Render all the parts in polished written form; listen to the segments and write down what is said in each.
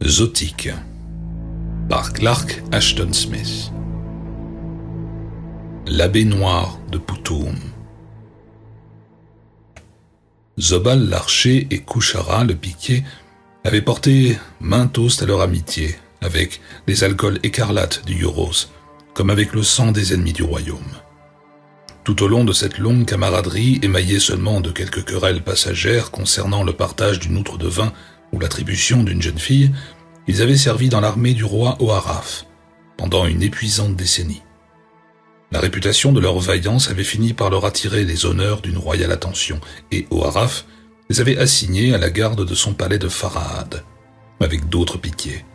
Zotique par Clark Ashton Smith. L'abbé noir de Poutoum. Zobal l'archer et Kushara le piquier avaient porté main toast à leur amitié avec les alcools écarlates du Euros, comme avec le sang des ennemis du royaume. Tout au long de cette longue camaraderie, émaillée seulement de quelques querelles passagères concernant le partage d'une outre de vin ou l'attribution d'une jeune fille, ils avaient servi dans l'armée du roi Oharaf pendant une épuisante décennie. La réputation de leur vaillance avait fini par leur attirer les honneurs d'une royale attention, et Oharaf les avait assignés à la garde de son palais de Farahad, avec d'autres piquiers.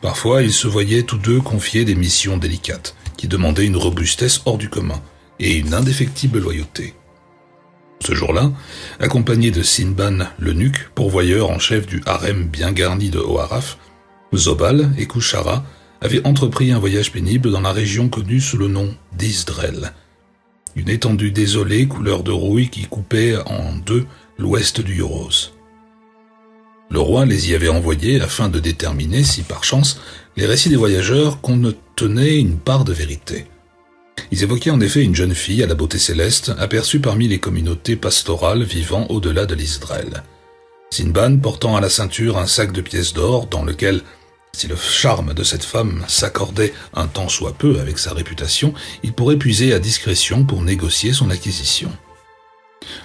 Parfois, ils se voyaient tous deux confier des missions délicates, qui demandaient une robustesse hors du commun et une indéfectible loyauté. Ce jour-là, accompagné de Sinban l'eunuque, pourvoyeur en chef du harem bien garni de Oharaf, Zobal et Kushara avaient entrepris un voyage pénible dans la région connue sous le nom d'Isdrel, une étendue désolée couleur de rouille qui coupait en deux l'ouest du Euros. Le roi les y avait envoyés afin de déterminer si, par chance, les récits des voyageurs contenaient une part de vérité. Ils évoquaient en effet une jeune fille à la beauté céleste, aperçue parmi les communautés pastorales vivant au-delà de l'Isdrel. Sinban portant à la ceinture un sac de pièces d'or dans lequel, si le charme de cette femme s'accordait un tant soit peu avec sa réputation, il pourrait puiser à discrétion pour négocier son acquisition.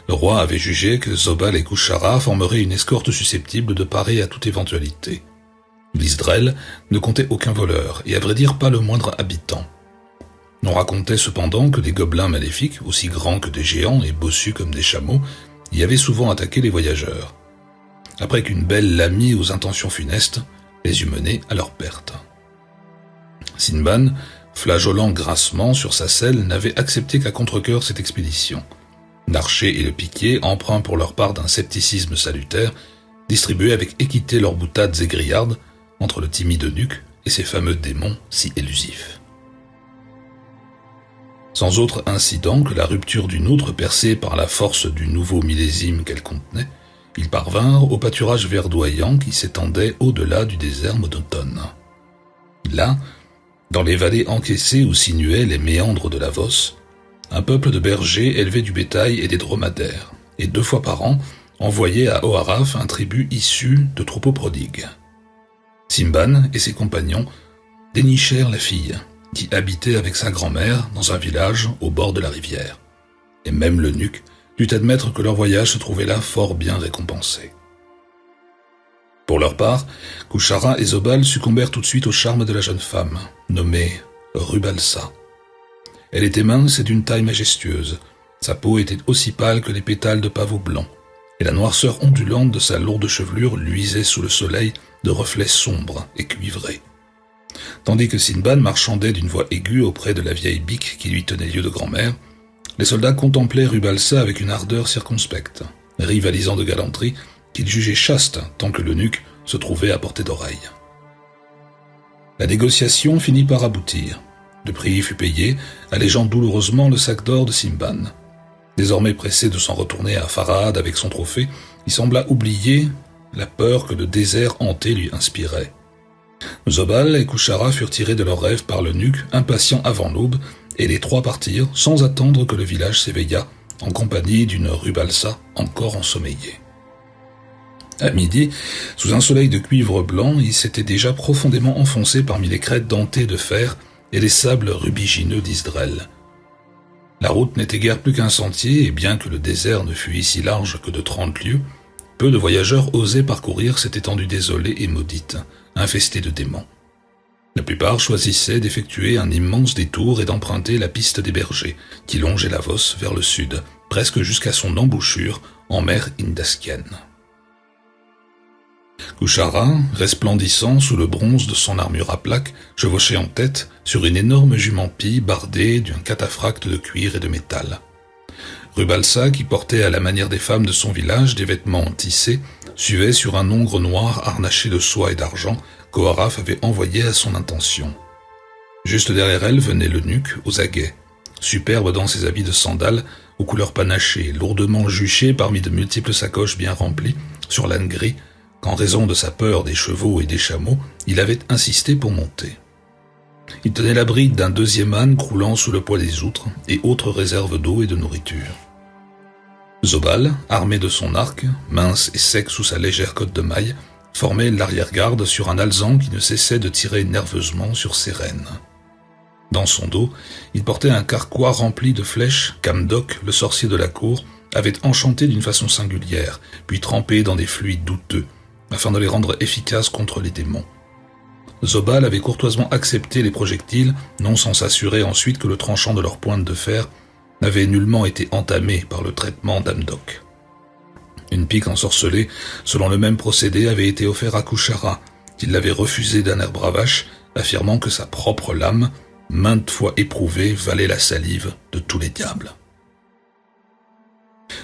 Le roi avait jugé que Zobal et Kushara formeraient une escorte susceptible de parer à toute éventualité. L'Isdrel ne comptait aucun voleur, et à vrai dire pas le moindre habitant. On racontait cependant que des gobelins maléfiques, aussi grands que des géants et bossus comme des chameaux, y avaient souvent attaqué les voyageurs, après qu'une belle lamie aux intentions funestes les eût menés à leur perte. Sinban, flageolant grassement sur sa selle, n'avait accepté qu'à contre-cœur cette expédition. L'archer et le piquier, empreints pour leur part d'un scepticisme salutaire, distribuaient avec équité leurs boutades et grillardes entre le timide eunuque et ses fameux démons si élusifs. Sans autre incident que la rupture d'une outre percée par la force du nouveau millésime qu'elle contenait, ils parvinrent au pâturage verdoyant qui s'étendait au-delà du désert monotone. Là, dans les vallées encaissées où sinuaient les méandres de la Vosse, un peuple de bergers élevait du bétail et des dromadaires, et 2 fois par an envoyait à Oharaf un tribut issu de troupeaux prodigues. Sinban et ses compagnons dénichèrent la fille, qui habitait avec sa grand-mère dans un village au bord de la rivière, et même l'eunuque dut admettre que leur voyage se trouvait là fort bien récompensé. Pour leur part, Kushara et Zobal succombèrent tout de suite au charme de la jeune femme, nommée Rubalsa. Elle était mince et d'une taille majestueuse, sa peau était aussi pâle que les pétales de pavot blanc, et la noirceur ondulante de sa lourde chevelure luisait sous le soleil de reflets sombres et cuivrés. Tandis que Sinban marchandait d'une voix aiguë auprès de la vieille bique qui lui tenait lieu de grand-mère, les soldats contemplaient Rubalsa avec une ardeur circonspecte, rivalisant de galanterie qu'ils jugeaient chaste tant que l'eunuque se trouvait à portée d'oreille. La négociation finit par aboutir. Le prix fut payé, allégeant douloureusement le sac d'or de Sinban. Désormais pressé de s'en retourner à Farahad avec son trophée, il sembla oublier la peur que le désert hanté lui inspirait. Zobal et Kushara furent tirés de leurs rêves par l'eunuque, impatient avant l'aube, et les 3 partirent sans attendre que le village s'éveillât, en compagnie d'une Rubalsa encore ensommeillée. À midi, sous un soleil de cuivre blanc, ils s'étaient déjà profondément enfoncés parmi les crêtes dentées de fer et les sables rubigineux d'Isdrel. La route n'était guère plus qu'un sentier, et bien que le désert ne fût ici large que de 30 lieues, peu de voyageurs osaient parcourir cette étendue désolée et maudite, infestée de démons. La plupart choisissaient d'effectuer un immense détour et d'emprunter la piste des bergers, qui longeait la Vosse vers le sud, presque jusqu'à son embouchure en mer Indaskienne. Kushara, resplendissant sous le bronze de son armure à plaques, chevauchait en tête sur une énorme jument-pie bardée d'un cataphracte de cuir et de métal. Rubalsa, qui portait à la manière des femmes de son village des vêtements tissés, suivait sur un hongre noir harnaché de soie et d'argent qu'Oharaf avait envoyé à son intention. Juste derrière elle venait l'eunuque aux aguets, superbe dans ses habits de sandales aux couleurs panachées, lourdement juchés parmi de multiples sacoches bien remplies sur l'âne gris qu'en raison de sa peur des chevaux et des chameaux, il avait insisté pour monter. Il tenait la bride d'un deuxième âne croulant sous le poids des outres et autres réserves d'eau et de nourriture. Zobal, armé de son arc, mince et sec sous sa légère cotte de maille, formait l'arrière-garde sur un alezan qui ne cessait de tirer nerveusement sur ses rênes. Dans son dos, il portait un carquois rempli de flèches qu'Amdok, le sorcier de la cour, avait enchanté d'une façon singulière, puis trempé dans des fluides douteux, afin de les rendre efficaces contre les démons. Zobal avait courtoisement accepté les projectiles, non sans s'assurer ensuite que le tranchant de leur pointe de fer n'avait nullement été entamé par le traitement d'Amdok. Une pique ensorcelée, selon le même procédé, avait été offerte à Kushara, qui l'avait refusée d'un air bravache, affirmant que sa propre lame, maintes fois éprouvée, valait la salive de tous les diables.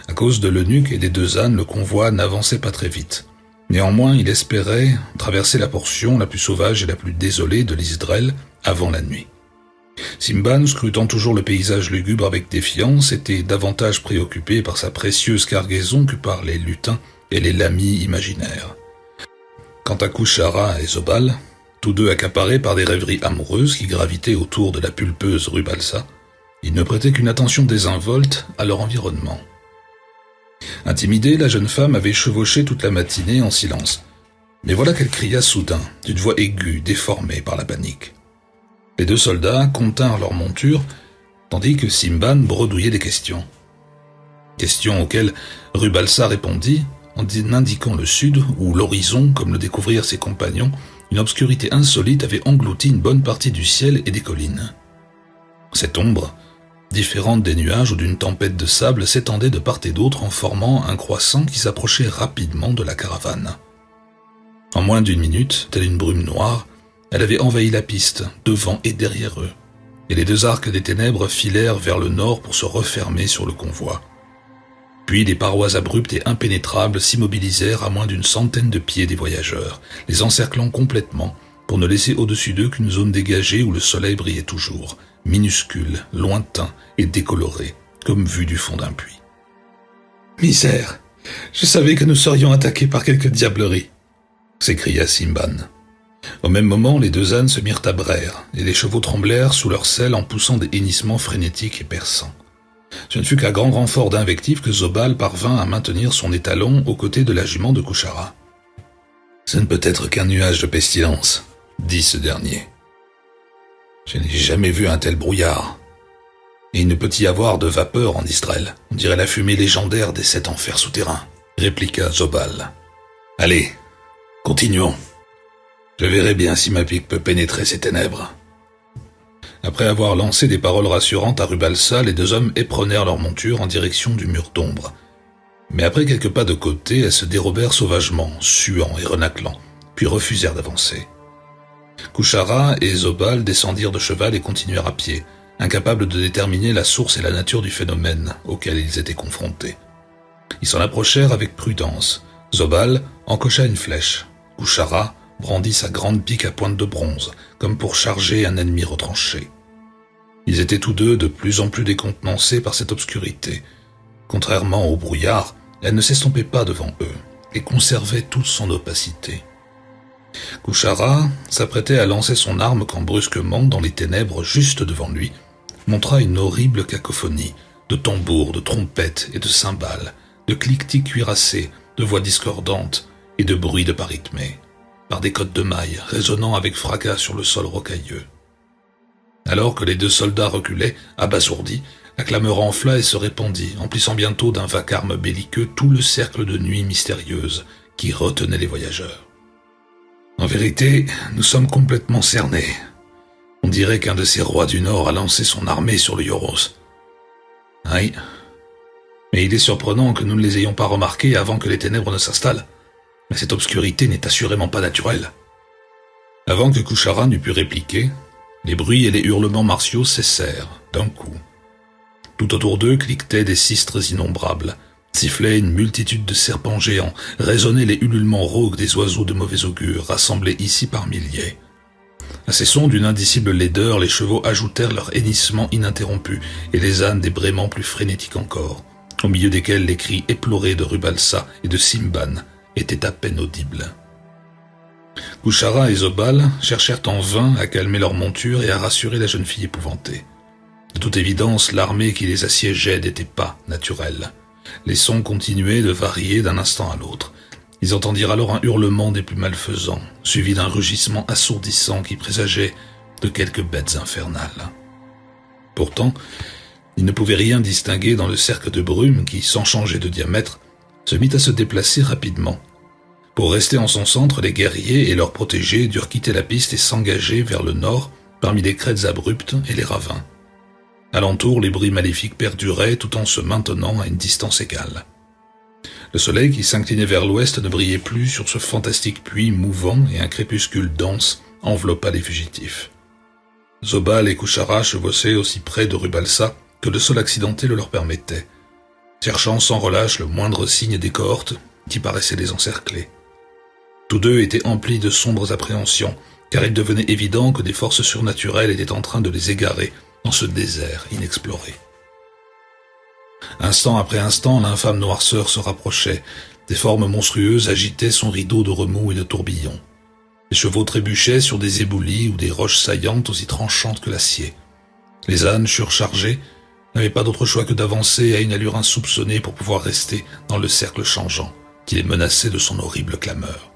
À cause de l'eunuque et des deux ânes, le convoi n'avançait pas très vite. Néanmoins, il espérait traverser la portion la plus sauvage et la plus désolée de l'Isdrel avant la nuit. Simban, scrutant toujours le paysage lugubre avec défiance, était davantage préoccupé par sa précieuse cargaison que par les lutins et les lamis imaginaires. Quant à Kushara et Zobal, tous deux accaparés par des rêveries amoureuses qui gravitaient autour de la pulpeuse Rubalsa, ils ne prêtaient qu'une attention désinvolte à leur environnement. Intimidée, la jeune femme avait chevauché toute la matinée en silence. Mais voilà qu'elle cria soudain, d'une voix aiguë, déformée par la panique. Les deux soldats continrent leur monture, tandis que Simban bredouillait des questions. Questions auxquelles Rubalsa répondit en indiquant le sud, où l'horizon, comme le découvrirent ses compagnons, une obscurité insolite avait englouti une bonne partie du ciel et des collines. Cette ombre, différente des nuages ou d'une tempête de sable, s'étendait de part et d'autre en formant un croissant qui s'approchait rapidement de la caravane. En moins d'une minute, telle une brume noire, elle avait envahi la piste, devant et derrière eux, et les deux arcs des ténèbres filèrent vers le nord pour se refermer sur le convoi. Puis des parois abruptes et impénétrables s'immobilisèrent à moins d'une centaine de pieds des voyageurs, les encerclant complètement pour ne laisser au-dessus d'eux qu'une zone dégagée où le soleil brillait toujours, minuscule, lointain et décoloré, comme vu du fond d'un puits. « Misère! Je savais que nous serions attaqués par quelque diablerie !» s'écria Simban. Au même moment, les deux ânes se mirent à braire, et les chevaux tremblèrent sous leur selle en poussant des hennissements frénétiques et perçants. Ce ne fut qu'à grand renfort d'invectives que Zobal parvint à maintenir son étalon aux côtés de la jument de Kushara. « Ce ne peut être qu'un nuage de pestilence, » dit ce dernier. « Je n'ai jamais vu un tel brouillard. Et il ne peut y avoir de vapeur en Israël. On dirait la fumée légendaire des 7 enfers souterrains, » répliqua Zobal. « Allez, continuons. Je verrai bien si ma pique peut pénétrer ces ténèbres. » Après avoir lancé des paroles rassurantes à Rubalsa, les deux hommes éprenèrent leur monture en direction du mur d'ombre. Mais après quelques pas de côté, elles se dérobèrent sauvagement, suant et renâclant, puis refusèrent d'avancer. Kushara et Zobal descendirent de cheval et continuèrent à pied, incapables de déterminer la source et la nature du phénomène auquel ils étaient confrontés. Ils s'en approchèrent avec prudence. Zobal encocha une flèche. Kushara brandit sa grande pique à pointe de bronze, comme pour charger un ennemi retranché. Ils étaient tous deux de plus en plus décontenancés par cette obscurité. Contrairement au brouillard, elle ne s'estompait pas devant eux, et conservait toute son opacité. Kushara s'apprêtait à lancer son arme quand brusquement, dans les ténèbres juste devant lui, montra une horrible cacophonie de tambours, de trompettes et de cymbales, de cliquetis cuirassés, de voix discordantes et de bruits de pas rythmés, par des cottes de mailles résonnant avec fracas sur le sol rocailleux. Alors que les deux soldats reculaient, abasourdis, la clameur enfla et se répandit, emplissant bientôt d'un vacarme belliqueux tout le cercle de nuit mystérieuse qui retenait les voyageurs. En vérité, nous sommes complètement cernés. On dirait qu'un de ces rois du Nord a lancé son armée sur le Yoros. Oui, mais il est surprenant que nous ne les ayons pas remarqués avant que les ténèbres ne s'installent. Mais cette obscurité n'est assurément pas naturelle. Avant que Kushara n'eût pu répliquer, les bruits et les hurlements martiaux cessèrent d'un coup. Tout autour d'eux cliquetaient des sistres innombrables, sifflait une multitude de serpents géants, résonnaient les ululements rauques des oiseaux de mauvais augure, rassemblés ici par milliers. À ces sons d'une indicible laideur, les chevaux ajoutèrent leur hennissement ininterrompu, et les ânes des braiements plus frénétiques encore, au milieu desquels les cris éplorés de Rubalsa et de Simban était à peine audible. Kuchara et Zobal cherchèrent en vain à calmer leur monture et à rassurer la jeune fille épouvantée. De toute évidence, l'armée qui les assiégeait n'était pas naturelle. Les sons continuaient de varier d'un instant à l'autre. Ils entendirent alors un hurlement des plus malfaisants, suivi d'un rugissement assourdissant qui présageait de quelques bêtes infernales. Pourtant, ils ne pouvaient rien distinguer dans le cercle de brume qui, sans changer de diamètre, se mit à se déplacer rapidement. Pour rester en son centre, les guerriers et leurs protégés durent quitter la piste et s'engager vers le nord, parmi les crêtes abruptes et les ravins. Alentour, les bruits maléfiques perduraient tout en se maintenant à une distance égale. Le soleil qui s'inclinait vers l'ouest ne brillait plus sur ce fantastique puits mouvant et un crépuscule dense enveloppa les fugitifs. Zobal et Kuchara chevauchaient aussi près de Rubalsa que le sol accidenté le leur permettait, cherchant sans relâche le moindre signe des cohortes qui paraissaient les encercler. Tous deux étaient emplis de sombres appréhensions, car il devenait évident que des forces surnaturelles étaient en train de les égarer dans ce désert inexploré. Instant après instant, l'infâme noirceur se rapprochait. Des formes monstrueuses agitaient son rideau de remous et de tourbillons. Les chevaux trébuchaient sur des éboulis ou des roches saillantes aussi tranchantes que l'acier. Les ânes surchargés n'avaient pas d'autre choix que d'avancer à une allure insoupçonnée pour pouvoir rester dans le cercle changeant qui les menaçait de son horrible clameur.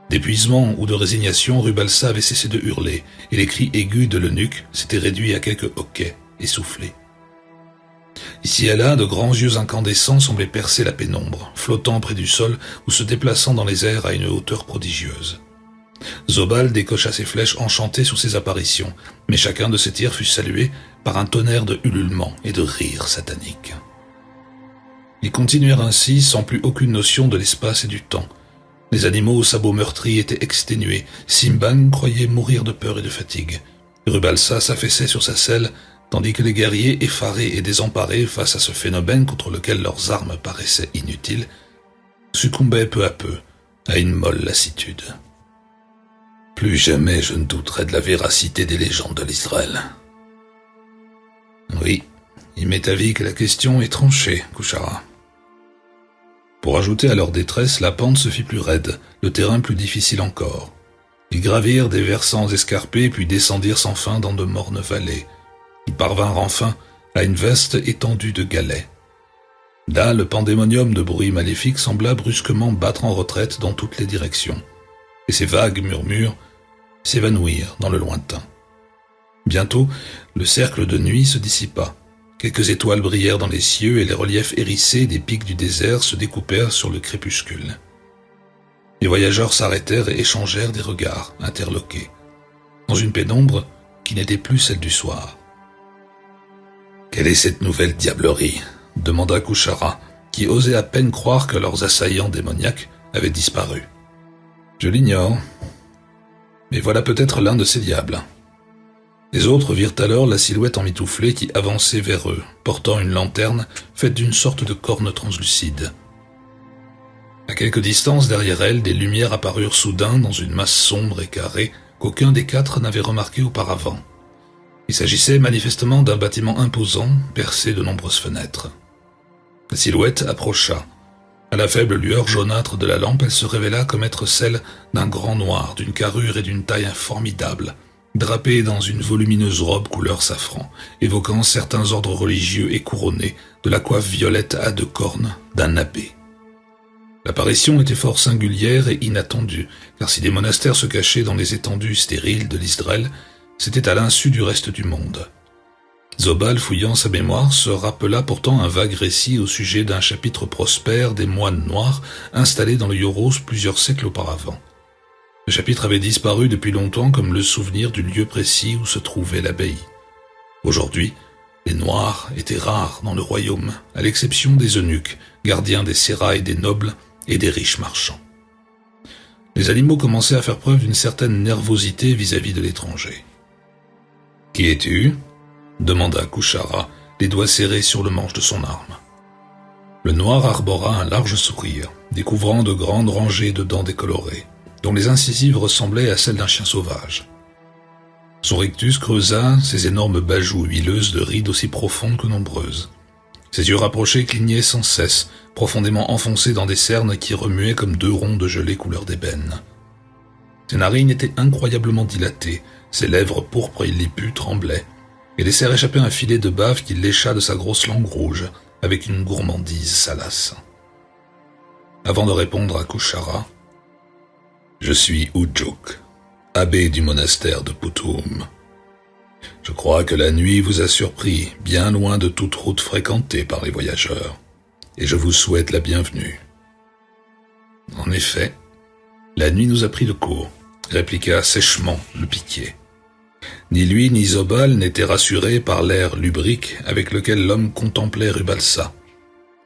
D'épuisement ou de résignation, Rubalsa avait cessé de hurler, et les cris aigus de l'eunuque s'étaient réduits à quelques hoquets essoufflés. Ici et là, de grands yeux incandescents semblaient percer la pénombre, flottant près du sol ou se déplaçant dans les airs à une hauteur prodigieuse. Zobal décocha ses flèches enchantées sur ces apparitions, mais chacun de ces tirs fut salué par un tonnerre de ululements et de rires sataniques. Ils continuèrent ainsi sans plus aucune notion de l'espace et du temps. Les animaux aux sabots meurtris étaient exténués. Simban croyait mourir de peur et de fatigue. Rubalsa s'affaissait sur sa selle, tandis que les guerriers, effarés et désemparés face à ce phénomène contre lequel leurs armes paraissaient inutiles, succombaient peu à peu à une molle lassitude. Plus jamais je ne douterai de la véracité des légendes de l'Israël. Oui, il m'est avis que la question est tranchée, Kuchara. Pour ajouter à leur détresse, la pente se fit plus raide, le terrain plus difficile encore. Ils gravirent des versants escarpés puis descendirent sans fin dans de mornes vallées. Ils parvinrent enfin à une vaste étendue de galets. Là, le pandémonium de bruits maléfiques sembla brusquement battre en retraite dans toutes les directions, et ces vagues murmures s'évanouirent dans le lointain. Bientôt, le cercle de nuit se dissipa. Quelques étoiles brillèrent dans les cieux et les reliefs hérissés des pics du désert se découpèrent sur le crépuscule. Les voyageurs s'arrêtèrent et échangèrent des regards interloqués, dans une pénombre qui n'était plus celle du soir. « Quelle est cette nouvelle diablerie ?» demanda Kuchara, qui osait à peine croire que leurs assaillants démoniaques avaient disparu. « Je l'ignore, mais voilà peut-être l'un de ces diables. » Les autres virent alors la silhouette emmitouflée qui avançait vers eux, portant une lanterne faite d'une sorte de corne translucide. À quelque distance derrière elle, des lumières apparurent soudain dans une masse sombre et carrée qu'aucun des quatre n'avait remarqué auparavant. Il s'agissait manifestement d'un bâtiment imposant, percé de nombreuses fenêtres. La silhouette approcha. À la faible lueur jaunâtre de la lampe, elle se révéla comme être celle d'un grand noir, d'une carrure et d'une taille formidable, drapé dans une volumineuse robe couleur safran, évoquant certains ordres religieux et couronné de la coiffe violette à 2 cornes d'un abbé. L'apparition était fort singulière et inattendue, car si des monastères se cachaient dans les étendues stériles de l'Israël, c'était à l'insu du reste du monde. Zobal, fouillant sa mémoire, se rappela pourtant un vague récit au sujet d'un chapitre prospère des moines noirs installés dans le Yoros plusieurs siècles auparavant. Le chapitre avait disparu depuis longtemps comme le souvenir du lieu précis où se trouvait l'abbaye. Aujourd'hui, les Noirs étaient rares dans le royaume, à l'exception des eunuques, gardiens des sérails des nobles et des riches marchands. Les animaux commençaient à faire preuve d'une certaine nervosité vis-à-vis de l'étranger. « Qui es-tu » demanda Kuchara, les doigts serrés sur le manche de son arme. Le noir arbora un large sourire, découvrant de grandes rangées de dents décolorées, dont les incisives ressemblaient à celles d'un chien sauvage. Son rictus creusa ses énormes bajoux huileuses de rides aussi profondes que nombreuses. Ses yeux rapprochés clignaient sans cesse, profondément enfoncés dans des cernes qui remuaient comme deux ronds de gelée couleur d'ébène. Ses narines étaient incroyablement dilatées, ses lèvres pourpres et lippues tremblaient, et laissèrent échapper un filet de bave qui lécha de sa grosse langue rouge, avec une gourmandise salace. Avant de répondre à Kushara, « Je suis Ujuk, abbé du monastère de Putum. Je crois que la nuit vous a surpris, bien loin de toute route fréquentée par les voyageurs, et je vous souhaite la bienvenue. » En effet, la nuit nous a pris de court, répliqua sèchement le piquier. Ni lui ni Zobal n'étaient rassurés par l'air lubrique avec lequel l'homme contemplait Rubalsa.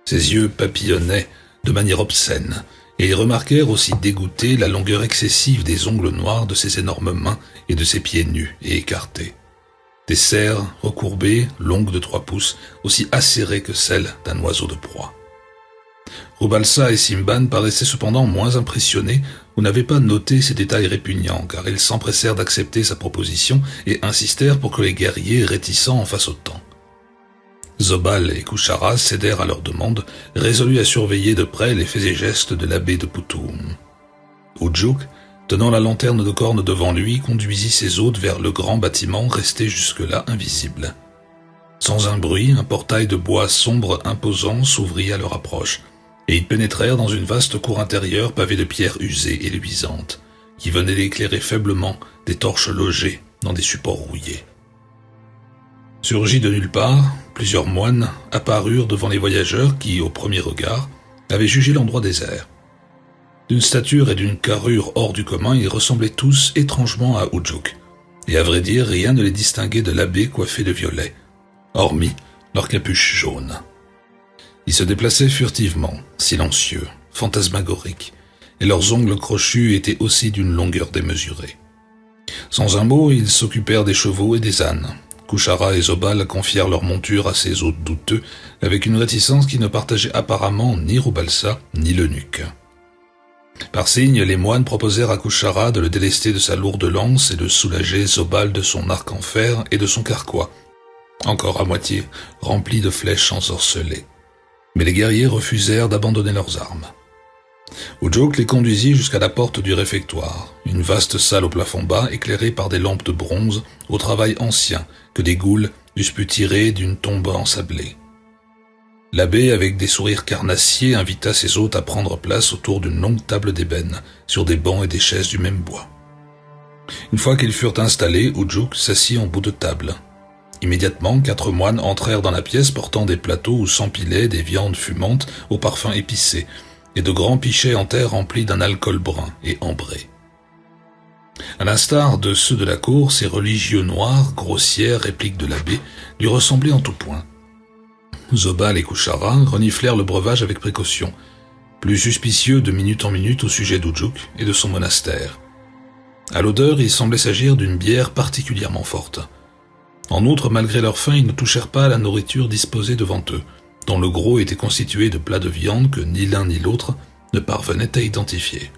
Ses yeux papillonnaient de manière obscène, et ils remarquèrent aussi dégoûtés la longueur excessive des ongles noirs de ses énormes mains et de ses pieds nus et écartés. Des serres recourbées, longues de 3 pouces, aussi acérées que celles d'un oiseau de proie. Rubalsa et Simban paraissaient cependant moins impressionnés ou n'avaient pas noté ces détails répugnants, car ils s'empressèrent d'accepter sa proposition et insistèrent pour que les guerriers réticents en fassent autant. Zobal et Kushara cédèrent à leur demande, résolus à surveiller de près les faits et gestes de l'abbé de Putum. Ujuk, tenant la lanterne de corne devant lui, conduisit ses hôtes vers le grand bâtiment resté jusque-là invisible. Sans un bruit, un portail de bois sombre imposant s'ouvrit à leur approche, et ils pénétrèrent dans une vaste cour intérieure pavée de pierres usées et luisantes, qui venaient d'éclairer faiblement des torches logées dans des supports rouillés. Surgis de nulle part, plusieurs moines apparurent devant les voyageurs qui, au premier regard, avaient jugé l'endroit désert. D'une stature et d'une carrure hors du commun, ils ressemblaient tous étrangement à Ujuk, et à vrai dire, rien ne les distinguait de l'abbé coiffé de violet, hormis leur capuche jaune. Ils se déplaçaient furtivement, silencieux, fantasmagoriques, et leurs ongles crochus étaient aussi d'une longueur démesurée. Sans un mot, ils s'occupèrent des chevaux et des ânes. Kushara et Zobal confièrent leur monture à ces hôtes douteux, avec une réticence qui ne partageait apparemment ni Rubalsa ni l'eunuque. Par signe, les moines proposèrent à Kushara de le délester de sa lourde lance et de soulager Zobal de son arc en fer et de son carquois, encore à moitié rempli de flèches ensorcelées. Mais les guerriers refusèrent d'abandonner leurs armes. Ujuk les conduisit jusqu'à la porte du réfectoire, une vaste salle au plafond bas éclairée par des lampes de bronze au travail ancien que des goules eussent pu tirer d'une tombe ensablée. L'abbé, avec des sourires carnassiers, invita ses hôtes à prendre place autour d'une longue table d'ébène, sur des bancs et des chaises du même bois. Une fois qu'ils furent installés, Ujuk s'assit en bout de table. Immédiatement, 4 moines entrèrent dans la pièce portant des plateaux où s'empilaient des viandes fumantes au parfum épicé et de grands pichets en terre remplis d'un alcool brun et ambré. À l'instar de ceux de la cour, ces religieux noirs, grossières répliques de l'abbé, lui ressemblaient en tout point. Zobal et Kushara reniflèrent le breuvage avec précaution, plus suspicieux de minute en minute au sujet d'Ujuk et de son monastère. À l'odeur, il semblait s'agir d'une bière particulièrement forte. En outre, malgré leur faim, ils ne touchèrent pas à la nourriture disposée devant eux, dont le gros était constitué de plats de viande que ni l'un ni l'autre ne parvenaient à identifier.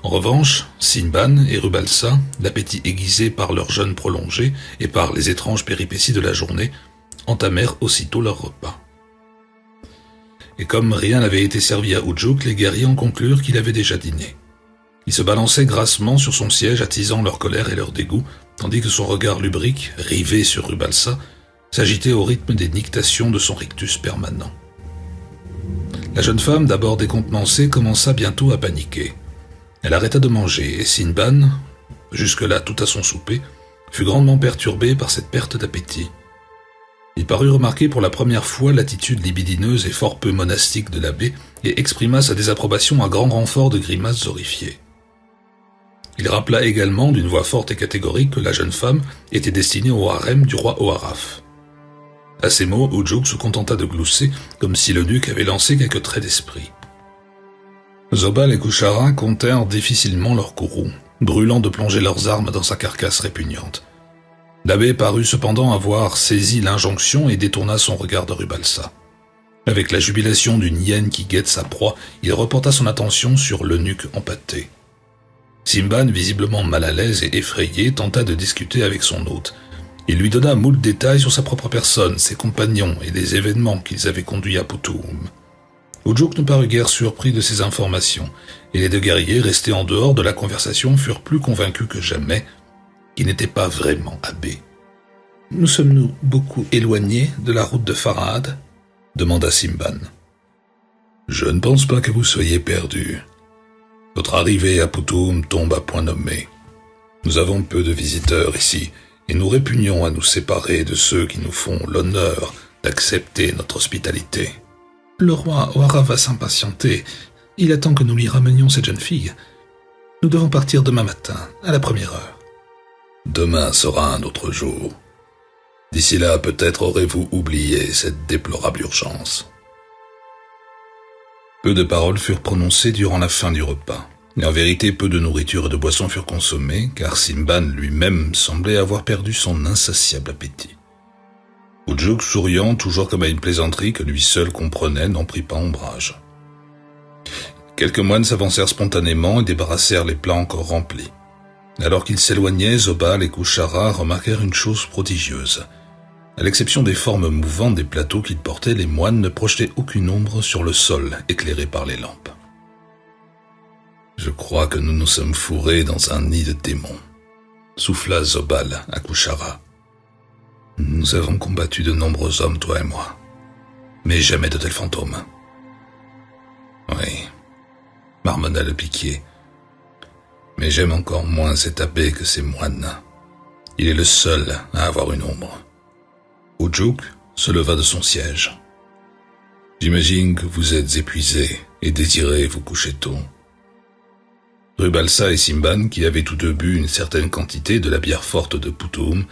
En revanche, Simban et Rubalsa, l'appétit aiguisé par leur jeûne prolongé et par les étranges péripéties de la journée, entamèrent aussitôt leur repas. Et comme rien n'avait été servi à Ujuk, les guerriers en conclurent qu'il avait déjà dîné. Il se balançait grassement sur son siège, attisant leur colère et leur dégoût, tandis que son regard lubrique, rivé sur Rubalsa, s'agitait au rythme des nictations de son rictus permanent. La jeune femme, d'abord décontenancée, commença bientôt à paniquer. Elle arrêta de manger, et Simban, jusque-là tout à son souper, fut grandement perturbé par cette perte d'appétit. Il parut remarquer pour la première fois l'attitude libidineuse et fort peu monastique de l'abbé, et exprima sa désapprobation à grand renfort de grimaces horrifiées. Il rappela également d'une voix forte et catégorique que la jeune femme était destinée au harem du roi Oharaf. À ces mots, Ujuk se contenta de glousser, comme si l'eunuque avait lancé quelques traits d'esprit. Zobal et Kushara comptèrent difficilement leurs courroux, brûlant de plonger leurs armes dans sa carcasse répugnante. L'abbé parut cependant avoir saisi l'injonction et détourna son regard de Rubalsa. Avec la jubilation d'une hyène qui guette sa proie, il reporta son attention sur l'eunuque empâté. Simban, visiblement mal à l'aise et effrayé, tenta de discuter avec son hôte, Il lui donna moult détails sur sa propre personne, ses compagnons et les événements qu'ils avaient conduits à Putum. Ujuk ne parut guère surpris de ces informations, et les deux guerriers restés en dehors de la conversation furent plus convaincus que jamais qu'il n'était pas vraiment abbé. « Nous sommes-nous beaucoup éloignés de la route de Farad ?» demanda Simban. « Je ne pense pas que vous soyez perdus. Votre arrivée à Putum tombe à point nommé. Nous avons peu de visiteurs ici, et nous répugnons à nous séparer de ceux qui nous font l'honneur d'accepter notre hospitalité. » Le roi O'Hara va s'impatienter. Il attend que nous lui ramenions cette jeune fille. Nous devons partir demain matin, à la première heure. Demain sera un autre jour. D'ici là, peut-être aurez-vous oublié cette déplorable urgence. Peu de paroles furent prononcées durant la fin du repas. Et en vérité, peu de nourriture et de boissons furent consommées, car Simban lui-même semblait avoir perdu son insatiable appétit. Ujuk, souriant toujours comme à une plaisanterie que lui seul comprenait, n'en prit pas ombrage. Quelques moines s'avancèrent spontanément et débarrassèrent les plats encore remplis. Alors qu'ils s'éloignaient, Zobal et Kushara remarquèrent une chose prodigieuse. À l'exception des formes mouvantes des plateaux qu'ils portaient, les moines ne projetaient aucune ombre sur le sol éclairé par les lampes. « Je crois que nous nous sommes fourrés dans un nid de démons », souffla Zobal à Kushara. « Nous avons combattu de nombreux hommes, toi et moi, mais jamais de tels fantômes. »« Oui, » marmonna le piquier, « mais j'aime encore moins cet abbé que ces moines. Il est le seul à avoir une ombre. » Ujuk se leva de son siège. « J'imagine que vous êtes épuisés et désirez vous coucher tôt. » Rubalsa et Simban, qui avaient tous deux bu une certaine quantité de la bière forte de Putum,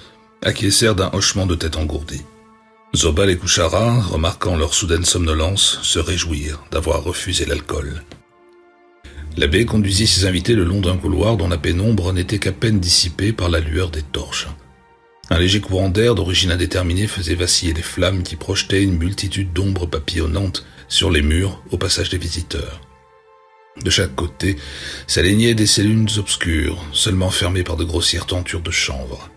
acquiescèrent d'un hochement de tête engourdi. Zobal et Kushara, remarquant leur soudaine somnolence, se réjouirent d'avoir refusé l'alcool. L'abbé conduisit ses invités le long d'un couloir dont la pénombre n'était qu'à peine dissipée par la lueur des torches. Un léger courant d'air d'origine indéterminée faisait vaciller les flammes qui projetaient une multitude d'ombres papillonnantes sur les murs au passage des visiteurs. De chaque côté s'alignaient des cellules obscures, seulement fermées par de grossières tentures de chanvre.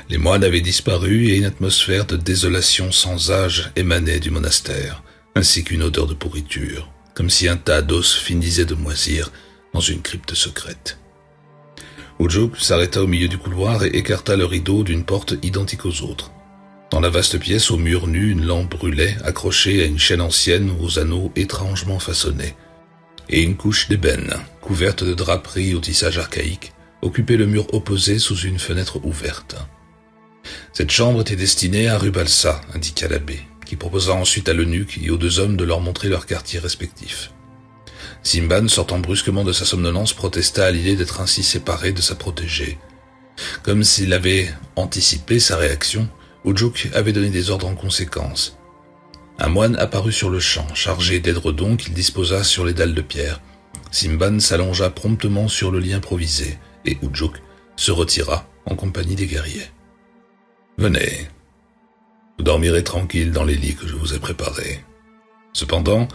Les moines avaient disparu et une atmosphère de désolation sans âge émanait du monastère, ainsi qu'une odeur de pourriture, comme si un tas d'os finissait de moisir dans une crypte secrète. Ujuk s'arrêta au milieu du couloir et écarta le rideau d'une porte identique aux autres. Dans la vaste pièce, au mur nu, une lampe brûlait, accrochée à une chaîne ancienne aux anneaux étrangement façonnés, et une couche d'ébène, couverte de draperies au tissage archaïque, occupait le mur opposé sous une fenêtre ouverte. Cette chambre était destinée à Rubalsa, indiqua l'abbé, qui proposa ensuite à l'eunuque et aux deux hommes de leur montrer leurs quartiers respectifs. Simban, sortant brusquement de sa somnolence, protesta à l'idée d'être ainsi séparé de sa protégée. Comme s'il avait anticipé sa réaction, Ujuk avait donné des ordres en conséquence. Un moine apparut sur le champ, chargé d'édredons qu'il disposa sur les dalles de pierre. Simban s'allongea promptement sur le lit improvisé, et Ujuk se retira en compagnie des guerriers. « Venez, vous dormirez tranquille dans les lits que je vous ai préparés. » Cependant,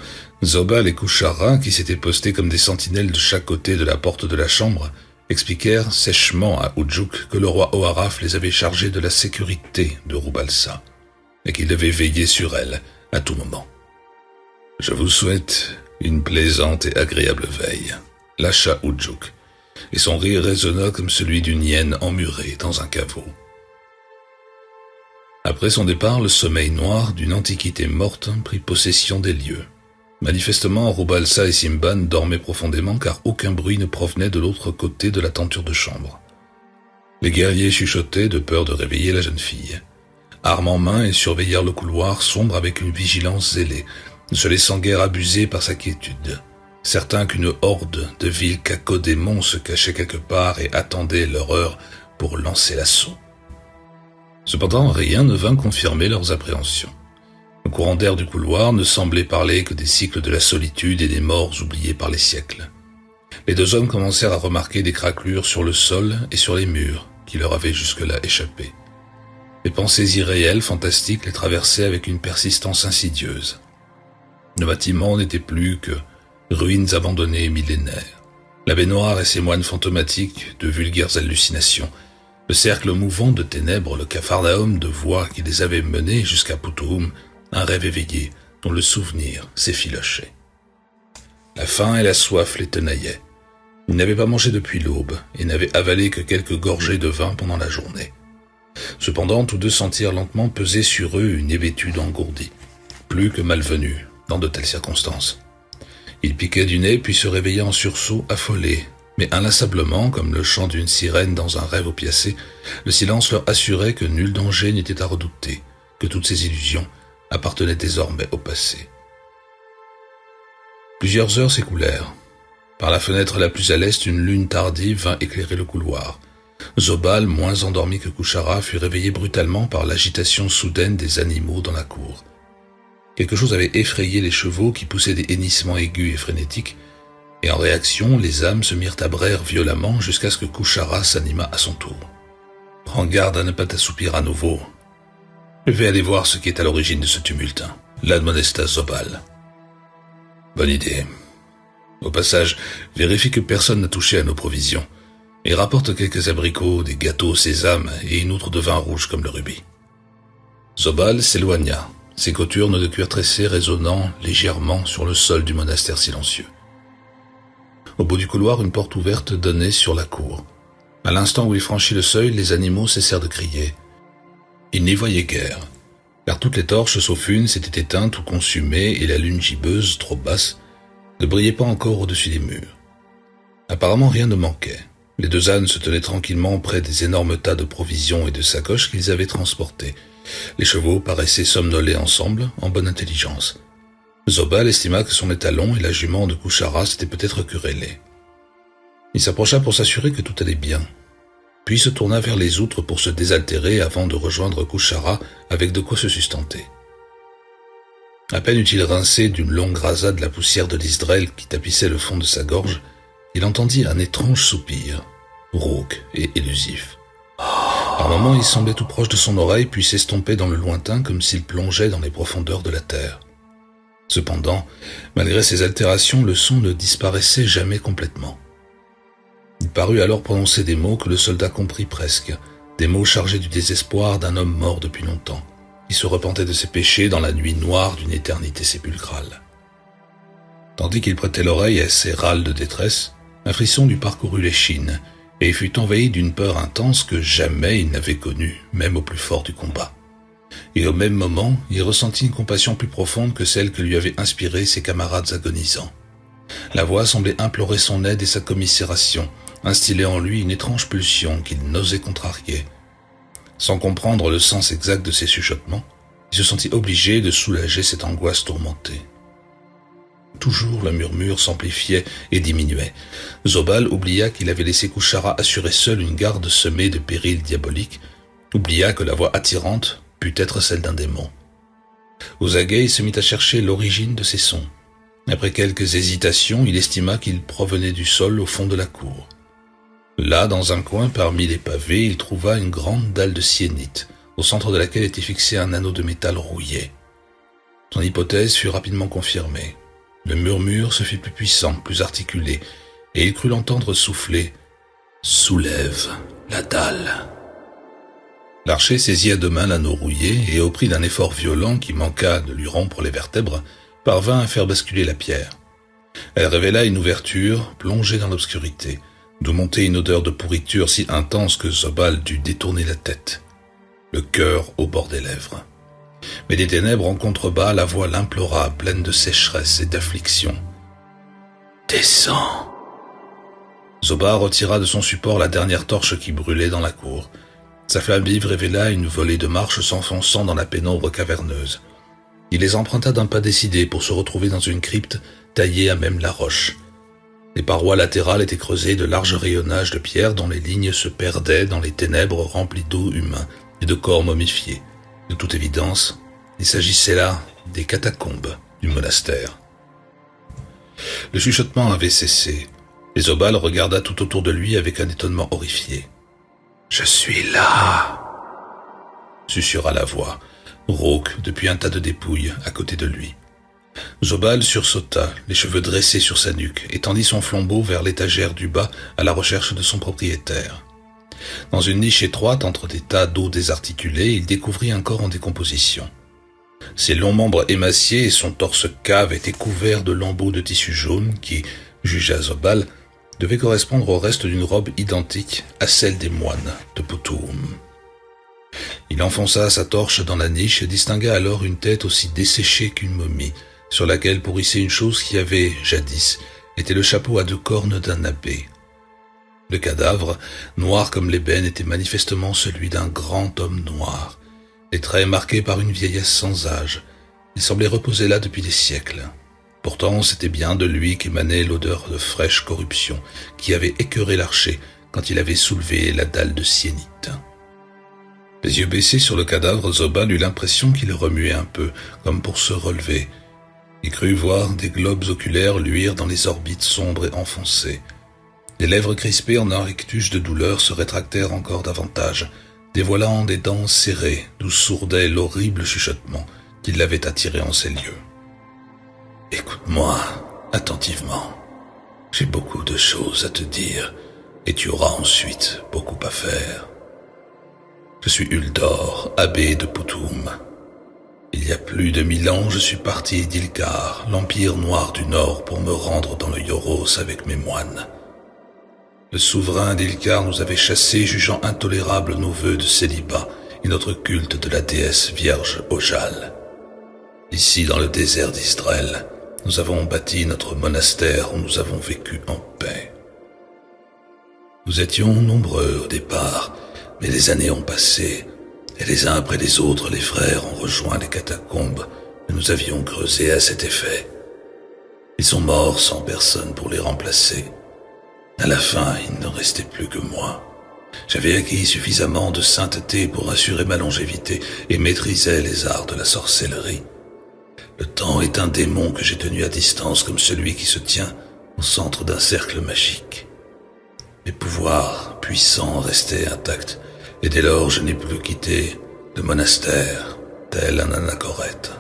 Zobal et Kushara, qui s'étaient postés comme des sentinelles de chaque côté de la porte de la chambre, expliquèrent sèchement à Ujuk que le roi O'Haraf les avait chargés de la sécurité de Rubalsa, et qu'il devait veiller sur elle à tout moment. « Je vous souhaite une plaisante et agréable veille, » lâcha Ujuk, et son rire résonna comme celui d'une hyène emmurée dans un caveau. Après son départ, le sommeil noir d'une antiquité morte prit possession des lieux. Manifestement, Rubalsa et Simban dormaient profondément car aucun bruit ne provenait de l'autre côté de la tenture de chambre. Les guerriers chuchotaient de peur de réveiller la jeune fille. Armes en main, ils surveillèrent le couloir sombre avec une vigilance zélée, ne se laissant guère abuser par sa quiétude, certains qu'une horde de vils cacodémons se cachait quelque part et attendait leur heure pour lancer l'assaut. Cependant, rien ne vint confirmer leurs appréhensions. Le courant d'air du couloir ne semblait parler que des cycles de la solitude et des morts oubliés par les siècles. Les deux hommes commencèrent à remarquer des craquelures sur le sol et sur les murs qui leur avaient jusque-là échappé. Les pensées irréelles, fantastiques, les traversaient avec une persistance insidieuse. Le bâtiment n'était plus que ruines abandonnées millénaires. La baignoire et ses moines fantomatiques, de vulgaires hallucinations, Le cercle mouvant de ténèbres, le capharnaüm de voix qui les avait menés jusqu'à Putuhum, un rêve éveillé dont le souvenir s'effilochait. La faim et la soif les tenaillaient. Ils n'avaient pas mangé depuis l'aube et n'avaient avalé que quelques gorgées de vin pendant la journée. Cependant, tous deux sentirent lentement peser sur eux une hébétude engourdie, plus que malvenue dans de telles circonstances. Ils piquaient du nez puis se réveillaient en sursaut, affolés, mais inlassablement, comme le chant d'une sirène dans un rêve opiacé, le silence leur assurait que nul danger n'était à redouter, que toutes ces illusions appartenaient désormais au passé. Plusieurs heures s'écoulèrent. Par la fenêtre la plus à l'est, une lune tardive vint éclairer le couloir. Zobal, moins endormi que Kuchara, fut réveillé brutalement par l'agitation soudaine des animaux dans la cour. Quelque chose avait effrayé les chevaux qui poussaient des hennissements aigus et frénétiques, et en réaction, les âmes se mirent à braire violemment jusqu'à ce que Kuchara s'anima à son tour. « Prends garde à ne pas t'assoupir à nouveau. Je vais aller voir ce qui est à l'origine de ce tumulte, » l'admonesta Zobal. « Bonne idée. Au passage, vérifie que personne n'a touché à nos provisions, et rapporte quelques abricots, des gâteaux au sésame et une outre de vin rouge comme le rubis. » Zobal s'éloigna, ses cothurnes de cuir tressé résonnant légèrement sur le sol du monastère silencieux. Au bout du couloir, une porte ouverte donnait sur la cour. À l'instant où il franchit le seuil, les animaux cessèrent de crier. Il n'y voyait guère, car toutes les torches sauf une s'étaient éteintes ou consumées et la lune gibbeuse, trop basse, ne brillait pas encore au-dessus des murs. Apparemment rien ne manquait. Les deux ânes se tenaient tranquillement près des énormes tas de provisions et de sacoches qu'ils avaient transportés. Les chevaux paraissaient somnoler ensemble, en bonne intelligence. Zobal estima que son étalon et la jument de Kuchara s'étaient peut-être querellés. Il s'approcha pour s'assurer que tout allait bien, puis se tourna vers les outres pour se désaltérer avant de rejoindre Kuchara avec de quoi se sustenter. À peine eut-il rincé d'une longue rasade la poussière de l'Isdrel qui tapissait le fond de sa gorge, il entendit un étrange soupir, rauque et élusif. Par moments, il semblait tout proche de son oreille, puis s'estomper dans le lointain comme s'il plongeait dans les profondeurs de la terre. Cependant, malgré ces altérations, le son ne disparaissait jamais complètement. Il parut alors prononcer des mots que le soldat comprit presque, des mots chargés du désespoir d'un homme mort depuis longtemps, qui se repentait de ses péchés dans la nuit noire d'une éternité sépulcrale. Tandis qu'il prêtait l'oreille à ces râles de détresse, un frisson lui parcourut l'échine, et il fut envahi d'une peur intense que jamais il n'avait connue, même au plus fort du combat. Et au même moment, il ressentit une compassion plus profonde que celle que lui avaient inspirée ses camarades agonisants. La voix semblait implorer son aide et sa commisération, instiller en lui une étrange pulsion qu'il n'osait contrarier. Sans comprendre le sens exact de ses chuchotements, il se sentit obligé de soulager cette angoisse tourmentée. Toujours le murmure s'amplifiait et diminuait. Zobal oublia qu'il avait laissé Kuchara assurer seul une garde semée de périls diaboliques, oublia que la voix attirante put être celle d'un démon. Aux aguets, il se mit à chercher l'origine de ces sons. Après quelques hésitations, il estima qu'ils provenaient du sol au fond de la cour. Là, dans un coin parmi les pavés, il trouva une grande dalle de syénite, au centre de laquelle était fixé un anneau de métal rouillé. Son hypothèse fut rapidement confirmée. Le murmure se fit plus puissant, plus articulé, et il crut l'entendre souffler « Soulève la dalle ». L'archer saisit à deux mains l'anneau rouillé et, au prix d'un effort violent qui manqua de lui rompre les vertèbres, parvint à faire basculer la pierre. Elle révéla une ouverture plongée dans l'obscurité, d'où montait une odeur de pourriture si intense que Zobal dut détourner la tête, le cœur au bord des lèvres. Mais des ténèbres en contrebas, la voix l'implora, pleine de sécheresse et d'affliction. « Descends !» Zoba retira de son support la dernière torche qui brûlait dans la cour. Sa flamme vive révéla une volée de marches s'enfonçant dans la pénombre caverneuse. Il les emprunta d'un pas décidé pour se retrouver dans une crypte taillée à même la roche. Les parois latérales étaient creusées de larges rayonnages de pierre dont les lignes se perdaient dans les ténèbres remplies d'eau humains et de corps momifiés. De toute évidence, il s'agissait là des catacombes du monastère. Le chuchotement avait cessé, et Zobal regarda tout autour de lui avec un étonnement horrifié. « Je suis là !» susurra la voix, rauque depuis un tas de dépouilles à côté de lui. Zobal sursauta, les cheveux dressés sur sa nuque, et tendit son flambeau vers l'étagère du bas à la recherche de son propriétaire. Dans une niche étroite entre des tas d'eau désarticulée, il découvrit un corps en décomposition. Ses longs membres émaciés et son torse cave étaient couverts de lambeaux de tissu jaune qui, jugea Zobal, devaient correspondre au reste d'une robe identique à celle des moines de Putuum. Il enfonça sa torche dans la niche et distingua alors une tête aussi desséchée qu'une momie, sur laquelle pourrissait une chose qui avait, jadis, été le chapeau à 2 cornes d'un abbé. Le cadavre, noir comme l'ébène, était manifestement celui d'un grand homme noir, les traits marqués par une vieillesse sans âge. Il semblait reposer là depuis des siècles. Pourtant, c'était bien de lui qu'émanait l'odeur de fraîche corruption qui avait écœuré l'archer quand il avait soulevé la dalle de syénite. Les yeux baissés sur le cadavre, Zobal eut l'impression qu'il remuait un peu, comme pour se relever. Il crut voir des globes oculaires luire dans les orbites sombres et enfoncées. Les lèvres crispées en un rictus de douleur se rétractèrent encore davantage, dévoilant des dents serrées d'où sourdait l'horrible chuchotement qui l'avait attiré en ces lieux. « Écoute-moi attentivement. J'ai beaucoup de choses à te dire, et tu auras ensuite beaucoup à faire. Je suis Uldor, abbé de Putuum. Il y a plus de 1000 ans, je suis parti d'Ilkar, l'empire noir du Nord, pour me rendre dans le Yoros avec mes moines. Le souverain d'Ilkar nous avait chassés, jugeant intolérables nos vœux de célibat et notre culte de la déesse vierge Ojal. Ici, dans le désert d'Israël, nous avons bâti notre monastère où nous avons vécu en paix. Nous étions nombreux au départ, mais les années ont passé, et les uns après les autres, les frères ont rejoint les catacombes que nous avions creusées à cet effet. Ils sont morts sans personne pour les remplacer. À la fin, il ne restait plus que moi. J'avais acquis suffisamment de sainteté pour assurer ma longévité et maîtrisais les arts de la sorcellerie. Le temps est un démon que j'ai tenu à distance comme celui qui se tient au centre d'un cercle magique. Mes pouvoirs puissants restaient intacts, et dès lors je n'ai plus quitté le monastère, tel un anachorète.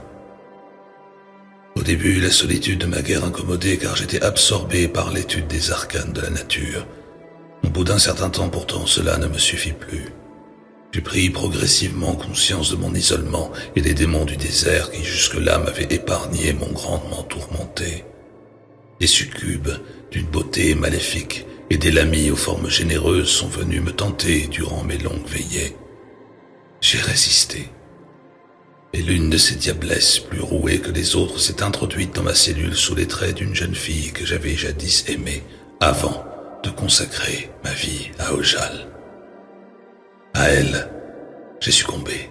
Au début, la solitude de ma guerre incommodait car j'étais absorbé par l'étude des arcanes de la nature. Au bout d'un certain temps pourtant, cela ne me suffit plus. J'ai pris progressivement conscience de mon isolement et des démons du désert qui jusque-là m'avaient épargné m'ont grandement tourmenté. Des succubes d'une beauté maléfique et des lamies aux formes généreuses sont venus me tenter durant mes longues veillées. J'ai résisté. Et l'une de ces diablesses, plus rouée que les autres, s'est introduite dans ma cellule sous les traits d'une jeune fille que j'avais jadis aimée, avant de consacrer ma vie à Ojal. À elle, j'ai succombé.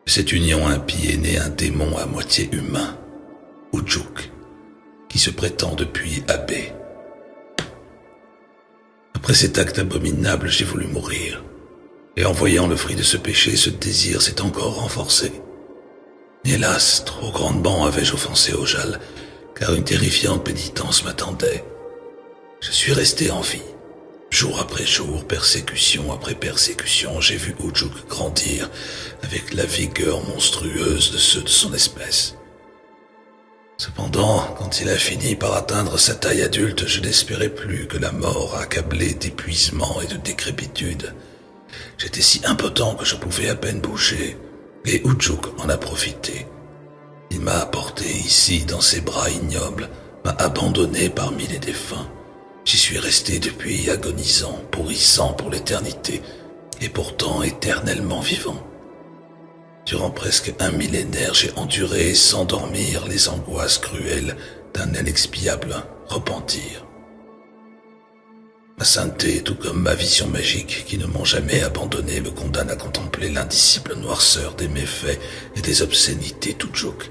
De cette union impie est né un démon à moitié humain, Ujuk, qui se prétend depuis abbé. Après cet acte abominable, j'ai voulu mourir. Et en voyant le fruit de ce péché, ce désir s'est encore renforcé. Hélas, trop grandement avais-je offensé Ojal, car une terrifiante pénitence m'attendait. Je suis resté en vie. Jour après jour, persécution après persécution, j'ai vu Ujuk grandir avec la vigueur monstrueuse de ceux de son espèce. Cependant, quand il a fini par atteindre sa taille adulte, je n'espérais plus que la mort accablée d'épuisement et de décrépitude. J'étais si impotent que je pouvais à peine bouger, et Ujuk en a profité. Il m'a apporté ici dans ses bras ignobles, m'a abandonné parmi les défunts. J'y suis resté depuis agonisant, pourrissant pour l'éternité, et pourtant éternellement vivant. Durant presque un millénaire, j'ai enduré sans dormir les angoisses cruelles d'un inexpiable repentir. Ma sainteté, tout comme ma vision magique, qui ne m'ont jamais abandonné, me condamne à contempler l'indicible noirceur des méfaits et des obscénités d'Ujuk.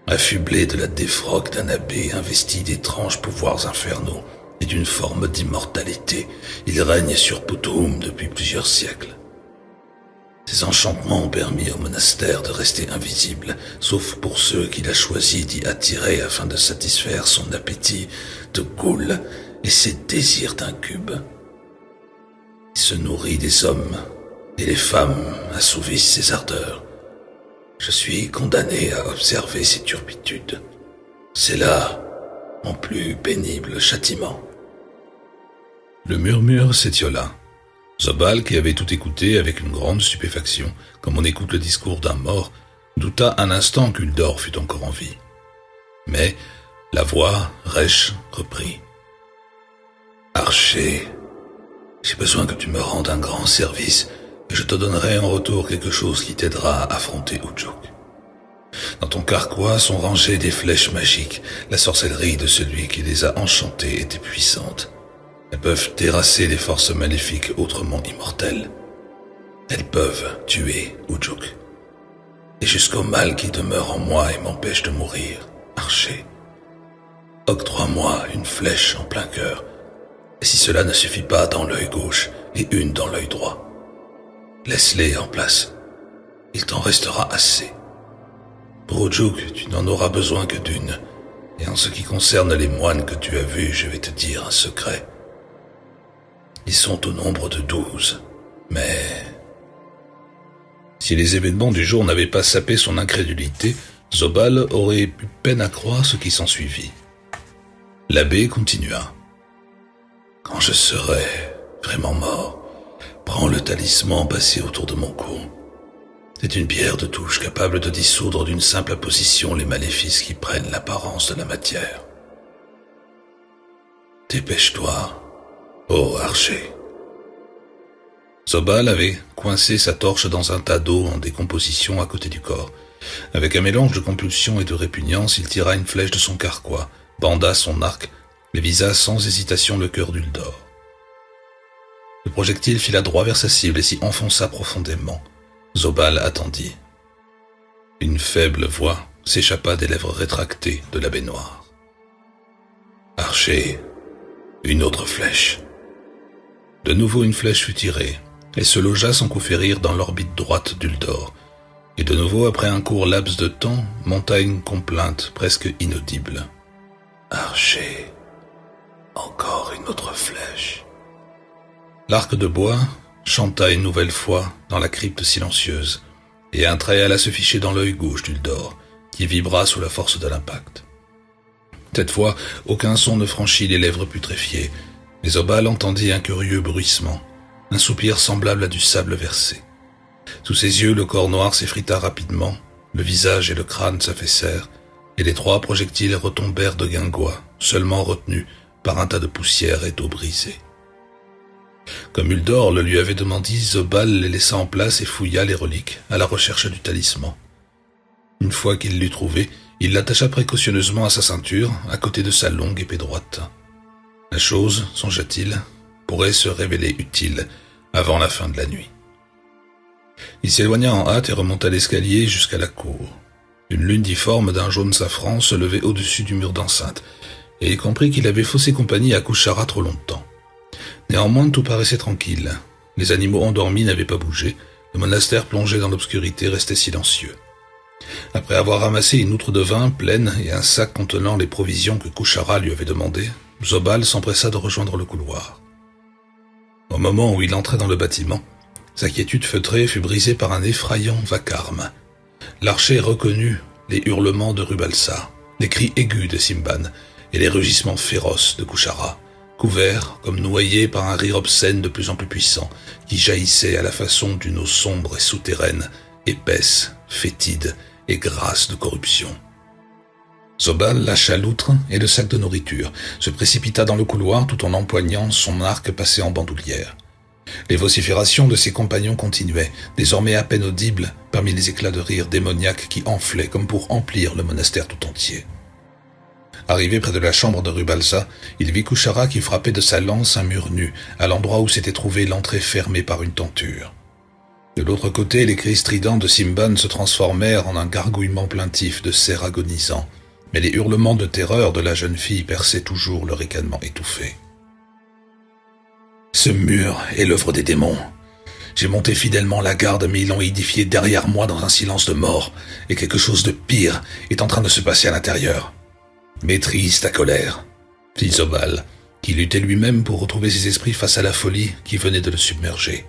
Affublé de la défroque d'un abbé investi d'étranges pouvoirs infernaux et d'une forme d'immortalité, il règne sur Putuum depuis plusieurs siècles. Ces enchantements ont permis au monastère de rester invisible, sauf pour ceux qu'il a choisi d'y attirer afin de satisfaire son appétit de goule et ses désirs d'incube. Il se nourrit des hommes, et les femmes assouvissent ses ardeurs. Je suis condamné à observer ces turpitudes. C'est là mon plus pénible châtiment. Le murmure s'étiola. Zobal, qui avait tout écouté avec une grande stupéfaction, comme on écoute le discours d'un mort, douta un instant qu'Uldor fût encore en vie. Mais la voix rêche reprit. « Archer, j'ai besoin que tu me rendes un grand service, et je te donnerai en retour quelque chose qui t'aidera à affronter Ujuk. Dans ton carquois sont rangées des flèches magiques. La sorcellerie de celui qui les a enchantées était puissante. Elles peuvent terrasser les forces maléfiques autrement immortelles. Elles peuvent tuer Ujuk. Et jusqu'au mal qui demeure en moi et m'empêche de mourir, Archer, octroie-moi une flèche en plein cœur. Et si cela ne suffit pas, dans l'œil gauche et une dans l'œil droit. Laisse-les en place. Il t'en restera assez. Pour Ujuk, tu n'en auras besoin que d'une. Et en ce qui concerne les moines que tu as vus, je vais te dire un secret. Ils sont au nombre de 12, mais... Si les événements du jour n'avaient pas sapé son incrédulité, Zobal aurait eu peine à croire ce qui s'ensuivit. L'abbé continua. « Quand je serai vraiment mort, prends le talisman passé autour de mon cou. C'est une pierre de touche capable de dissoudre d'une simple apposition les maléfices qui prennent l'apparence de la matière. Dépêche-toi, ô Archer. » Zobal avait coincé sa torche dans un tas d'eau en décomposition à côté du corps. Avec un mélange de compulsion et de répugnance, il tira une flèche de son carquois, banda son arc et visa sans hésitation le cœur d'Uldor. Le projectile fila droit vers sa cible et s'y enfonça profondément. Zobal attendit. Une faible voix s'échappa des lèvres rétractées de la baignoire. « Archer, une autre flèche. » De nouveau une flèche fut tirée, et se logea sans coup férir dans l'orbite droite d'Uldor, et de nouveau, après un court laps de temps, monta une complainte presque inaudible. « Archer, encore une autre flèche. » L'arc de bois chanta une nouvelle fois dans la crypte silencieuse, et un trait alla se ficher dans l'œil gauche d'Uldor, qui vibra sous la force de l'impact. Cette fois, aucun son ne franchit les lèvres putréfiées, mais Zobal entendit un curieux bruissement, un soupir semblable à du sable versé. Sous ses yeux, le corps noir s'effrita rapidement, le visage et le crâne s'affaissèrent, et les 3 projectiles retombèrent de guingois, seulement retenus par un tas de poussière et d'eau brisée. Comme Uldor le lui avait demandé, Zobal les laissa en place et fouilla les reliques à la recherche du talisman. Une fois qu'il l'eut trouvé, il l'attacha précautionneusement à sa ceinture, à côté de sa longue épée droite. La chose, songea-t-il, pourrait se révéler utile avant la fin de la nuit. Il s'éloigna en hâte et remonta l'escalier jusqu'à la cour. Une lune difforme d'un jaune safran se levait au-dessus du mur d'enceinte, et il comprit qu'il avait faussé compagnie à Kushara trop longtemps. Néanmoins, tout paraissait tranquille. Les animaux endormis n'avaient pas bougé, le monastère plongé dans l'obscurité restait silencieux. Après avoir ramassé une outre de vin pleine et un sac contenant les provisions que Kushara lui avait demandées, Zobal s'empressa de rejoindre le couloir. Au moment où il entrait dans le bâtiment, sa quiétude feutrée fut brisée par un effrayant vacarme. L'archer reconnut les hurlements de Rubalsa, les cris aigus de Simban et les rugissements féroces de Kushara, couverts comme noyés par un rire obscène de plus en plus puissant qui jaillissait à la façon d'une eau sombre et souterraine, épaisse, fétide et grasse de corruption. Zobal lâcha l'outre et le sac de nourriture, se précipita dans le couloir tout en empoignant son arc passé en bandoulière. Les vociférations de ses compagnons continuaient, désormais à peine audibles parmi les éclats de rire démoniaques qui enflaient comme pour emplir le monastère tout entier. Arrivé près de la chambre de Rubalsa, il vit Kushara qui frappait de sa lance un mur nu, à l'endroit où s'était trouvée l'entrée fermée par une tenture. De l'autre côté, les cris stridents de Simban se transformèrent en un gargouillement plaintif de cerfs agonisants, mais les hurlements de terreur de la jeune fille perçaient toujours le ricanement étouffé. « Ce mur est l'œuvre des démons. J'ai monté fidèlement la garde, mais ils l'ont édifié derrière moi dans un silence de mort, et quelque chose de pire est en train de se passer à l'intérieur. Maîtrise ta colère, » fit Zobal, qui luttait lui-même pour retrouver ses esprits face à la folie qui venait de le submerger.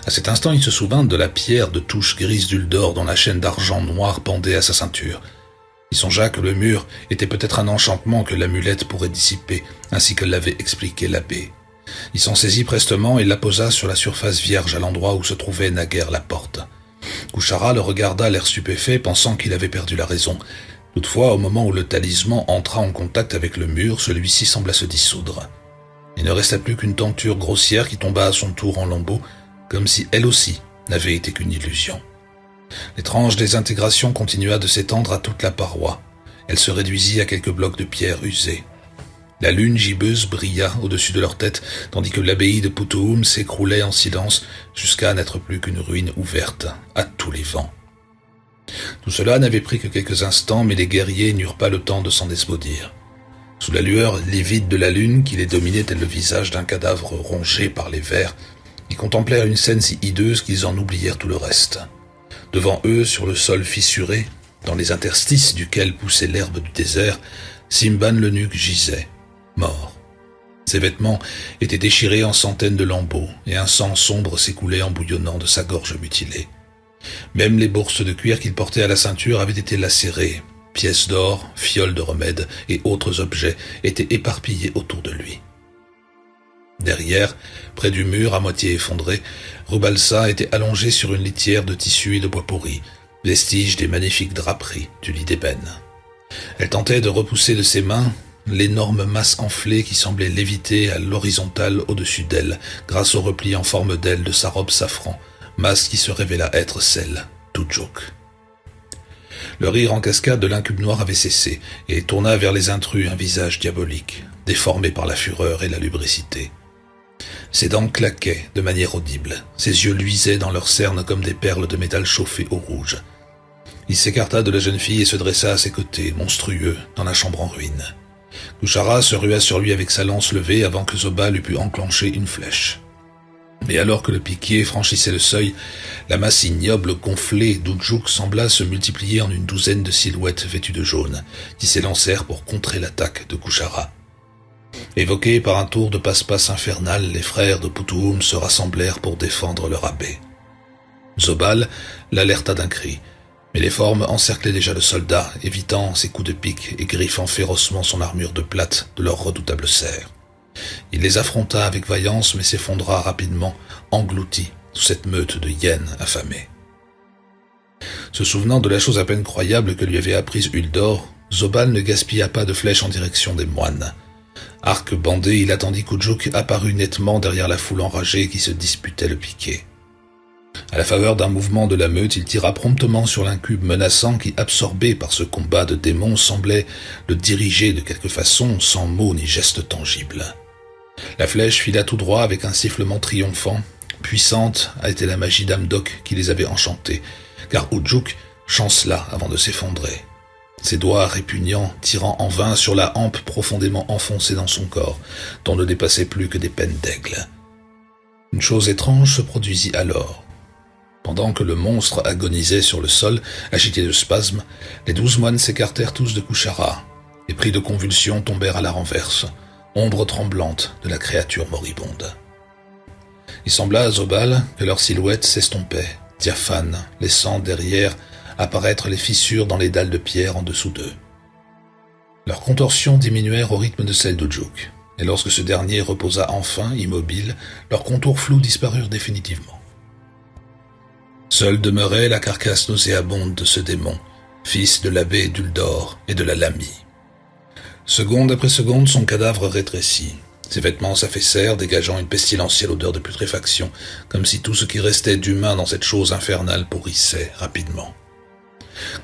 À cet instant, il se souvint de la pierre de touche grise d'Uldor dont la chaîne d'argent noir pendait à sa ceinture. Il songea que le mur était peut-être un enchantement que l'amulette pourrait dissiper, ainsi que l'avait expliqué l'abbé. Il s'en saisit prestement et la posa sur la surface vierge à l'endroit où se trouvait naguère la porte. Kuchara le regarda l'air stupéfait, pensant qu'il avait perdu la raison. Toutefois, au moment où le talisman entra en contact avec le mur, celui-ci sembla se dissoudre. Il ne resta plus qu'une tenture grossière qui tomba à son tour en lambeaux, comme si elle aussi n'avait été qu'une illusion. L'étrange désintégration continua de s'étendre à toute la paroi. Elle se réduisit à quelques blocs de pierre usés. La lune gibbeuse brilla au-dessus de leur tête, tandis que l'abbaye de Putuhum s'écroulait en silence jusqu'à n'être plus qu'une ruine ouverte à tous les vents. Tout cela n'avait pris que quelques instants, mais les guerriers n'eurent pas le temps de s'en déspaudir. Sous la lueur livide de la lune qui les dominait tel le visage d'un cadavre rongé par les vers, ils contemplèrent une scène si hideuse qu'ils en oublièrent tout le reste. Devant eux, sur le sol fissuré, dans les interstices duquel poussait l'herbe du désert, Simban l'eunuque gisait, mort. Ses vêtements étaient déchirés en centaines de lambeaux, et un sang sombre s'écoulait en bouillonnant de sa gorge mutilée. Même les bourses de cuir qu'il portait à la ceinture avaient été lacérées. Pièces d'or, fioles de remède et autres objets étaient éparpillés autour de lui. Derrière, près du mur à moitié effondré, Rubalsa était allongée sur une litière de tissu et de bois pourri, vestige des magnifiques draperies du lit d'ébène. Elle tentait de repousser de ses mains l'énorme masse enflée qui semblait léviter à l'horizontale au-dessus d'elle, grâce au repli en forme d'aile de sa robe safran, masse qui se révéla être celle d'Ujuk. Le rire en cascade de l'incube noir avait cessé, et tourna vers les intrus un visage diabolique, déformé par la fureur et la lubricité. Ses dents claquaient de manière audible, ses yeux luisaient dans leurs cernes comme des perles de métal chauffées au rouge. Il s'écarta de la jeune fille et se dressa à ses côtés, monstrueux, dans la chambre en ruine. Kuchara se rua sur lui avec sa lance levée avant que Zobal eût pu enclencher une flèche. Mais alors que le piquier franchissait le seuil, la masse ignoble gonflée d'Ujuk sembla se multiplier en une douzaine de silhouettes vêtues de jaune, qui s'élancèrent pour contrer l'attaque de Kuchara. Évoqués par un tour de passe-passe infernal, les frères de Putuhum se rassemblèrent pour défendre leur abbé. Zobal l'alerta d'un cri, mais les formes encerclaient déjà le soldat, évitant ses coups de pique et griffant férocement son armure de plate de leur redoutable serre. Il les affronta avec vaillance, mais s'effondra rapidement, englouti sous cette meute de hyènes affamées. Se souvenant de la chose à peine croyable que lui avait apprise Uldor, Zobal ne gaspilla pas de flèches en direction des moines. Arc bandé, il attendit qu'Ujuk apparut nettement derrière la foule enragée qui se disputait le piquet. À la faveur d'un mouvement de la meute, il tira promptement sur l'incube menaçant qui, absorbé par ce combat de démons, semblait le diriger de quelque façon, sans mots ni gestes tangibles. La flèche fila tout droit avec un sifflement triomphant. Puissante a été la magie d'Amdok qui les avait enchantés, car Ujuk chancela avant de s'effondrer. Ses doigts répugnants tirant en vain sur la hampe profondément enfoncée dans son corps, dont ne dépassaient plus que des pennes d'aigle. Une chose étrange se produisit alors. Pendant que le monstre agonisait sur le sol, agité de spasmes, les 12 moines s'écartèrent tous de Kuchara, et pris de convulsions tombèrent à la renverse, ombre tremblante de la créature moribonde. Il sembla à Zobal que leur silhouette s'estompait, diaphane, laissant derrière apparaître les fissures dans les dalles de pierre en dessous d'eux. Leurs contorsions diminuèrent au rythme de celles d'Ujuk, et lorsque ce dernier reposa enfin, immobile, leurs contours flous disparurent définitivement. Seule demeurait la carcasse nauséabonde de ce démon, fils de l'abbé d'Uldor et de la Lamie. Seconde après seconde, son cadavre rétrécit. Ses vêtements s'affaissèrent, dégageant une pestilentielle odeur de putréfaction, comme si tout ce qui restait d'humain dans cette chose infernale pourrissait rapidement.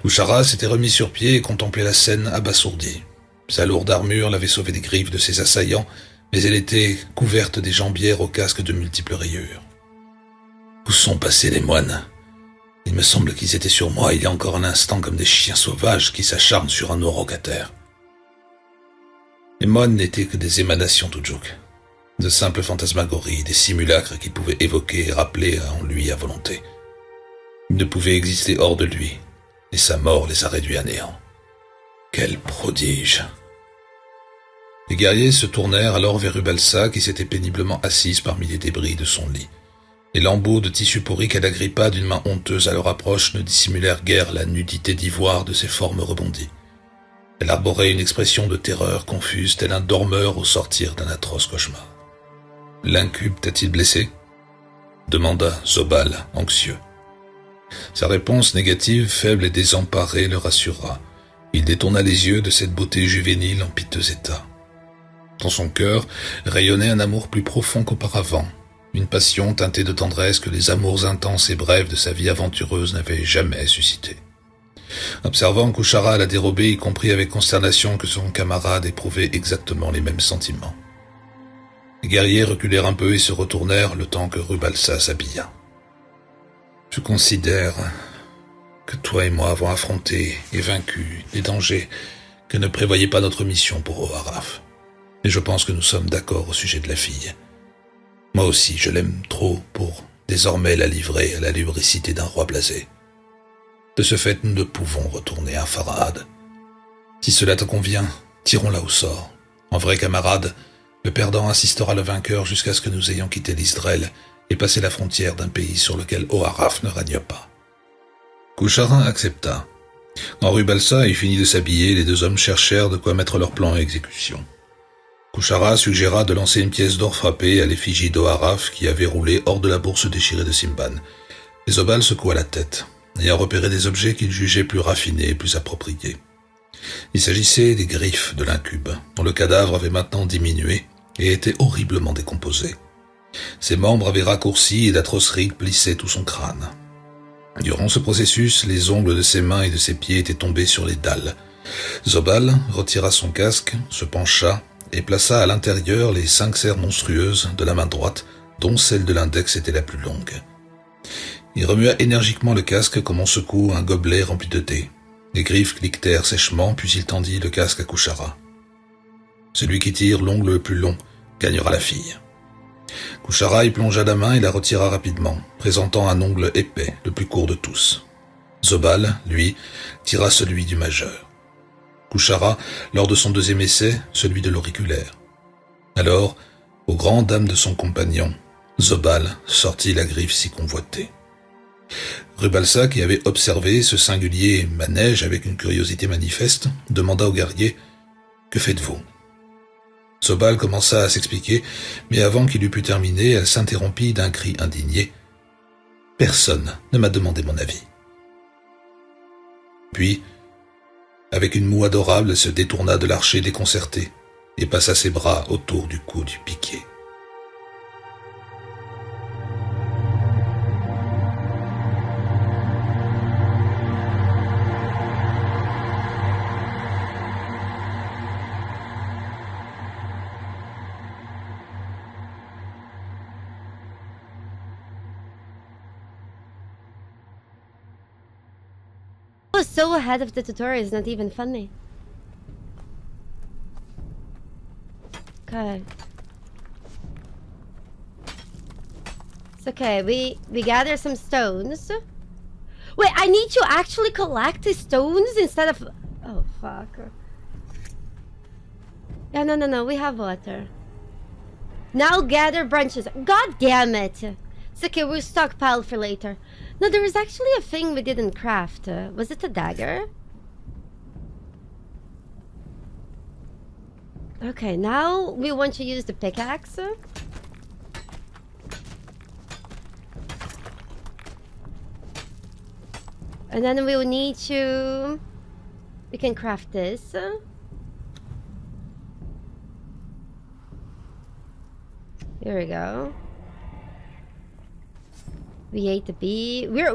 Kuchara s'était remis sur pied et contemplait la scène abasourdi. Sa lourde armure l'avait sauvé des griffes de ses assaillants, mais elle était couverte des jambières au casque de multiples rayures. Où sont passés les moines ? Il me semble qu'ils étaient sur moi il y a encore un instant comme des chiens sauvages qui s'acharnent sur un orocataire. Les moines n'étaient que des émanations d'Ujuk, de simples fantasmagories, des simulacres qu'il pouvait évoquer et rappeler en lui à volonté. Ils ne pouvaient exister hors de lui, et sa mort les a réduits à néant. Quel prodige! Les guerriers se tournèrent alors vers Rubalsa qui s'était péniblement assise parmi les débris de son lit. Les lambeaux de tissu pourri qu'elle agrippa d'une main honteuse à leur approche ne dissimulèrent guère la nudité d'ivoire de ses formes rebondies. Elle arborait une expression de terreur confuse, tel un dormeur au sortir d'un atroce cauchemar. L'incube t'a-t-il blessé? Demanda Zobal, anxieux. Sa réponse négative, faible et désemparée, le rassura. Il détourna les yeux de cette beauté juvénile en piteux état. Dans son cœur rayonnait un amour plus profond qu'auparavant, une passion teintée de tendresse que les amours intenses et brefs de sa vie aventureuse n'avaient jamais suscité. Observant Kuchara à la dérobée, il comprit avec consternation que son camarade éprouvait exactement les mêmes sentiments. Les guerriers reculèrent un peu et se retournèrent le temps que Rubalsa s'habilla. « Je considère que toi et moi avons affronté et vaincu des dangers que ne prévoyait pas notre mission pour Oharaf. Et je pense que nous sommes d'accord au sujet de la fille. Moi aussi, je l'aime trop pour désormais la livrer à la lubricité d'un roi blasé. De ce fait, nous ne pouvons retourner à Farahad. Si cela te convient, tirons-la au sort. En vrai camarade, le perdant assistera le vainqueur jusqu'à ce que nous ayons quitté l'Israël et passé la frontière d'un pays sur lequel Oharaf ne règne pas. » Kuchara accepta. Quand Rubalsa eut fini de s'habiller, les deux hommes cherchèrent de quoi mettre leur plan à exécution. Kuchara suggéra de lancer une pièce d'or frappée à l'effigie d'Oharaf qui avait roulé hors de la bourse déchirée de Simban. Et Zobal secoua la tête, ayant repéré des objets qu'il jugeait plus raffinés et plus appropriés. Il s'agissait des griffes de l'incube, dont le cadavre avait maintenant diminué et était horriblement décomposé. Ses membres avaient raccourci et d'atroces rides plissaient tout son crâne. Durant ce processus, les ongles de ses mains et de ses pieds étaient tombés sur les dalles. Zobal retira son casque, se pencha et plaça à l'intérieur les 5 serres monstrueuses de la main droite, dont celle de l'index était la plus longue. Il remua énergiquement le casque comme on secoue un gobelet rempli de thé. Les griffes cliquetèrent sèchement, puis il tendit le casque à Kuchara. Celui qui tire l'ongle le plus long gagnera la fille. Kuchara y plongea la main et la retira rapidement, présentant un ongle épais, le plus court de tous. Zobal, lui, tira celui du majeur. Kuchara, lors de son deuxième essai, celui de l'auriculaire. Alors, aux grandes dames de son compagnon, Zobal sortit la griffe si convoitée. Rubalsa, qui avait observé ce singulier manège avec une curiosité manifeste, demanda au guerrier « Que faites-vous » Zobal commença à s'expliquer, mais avant qu'il eût pu terminer, elle s'interrompit d'un cri indigné. « Personne ne m'a demandé mon avis. » Puis, avec une moue adorable, elle se détourna de l'archer déconcerté et passa ses bras autour du cou du piqué. I was so ahead of the tutorial, it's not even funny. Okay. It's okay, we gather some stones. Wait, I need to actually collect the stones instead of... Oh, fuck. Yeah, no, we have water. Now gather branches. God damn it! It's okay, we'll stockpile for later. No, there was actually a thing we didn't craft. Was it a dagger? Okay, now we want to use the pickaxe. And then we will need to... We can craft this. Here we go. We ate the bee. We're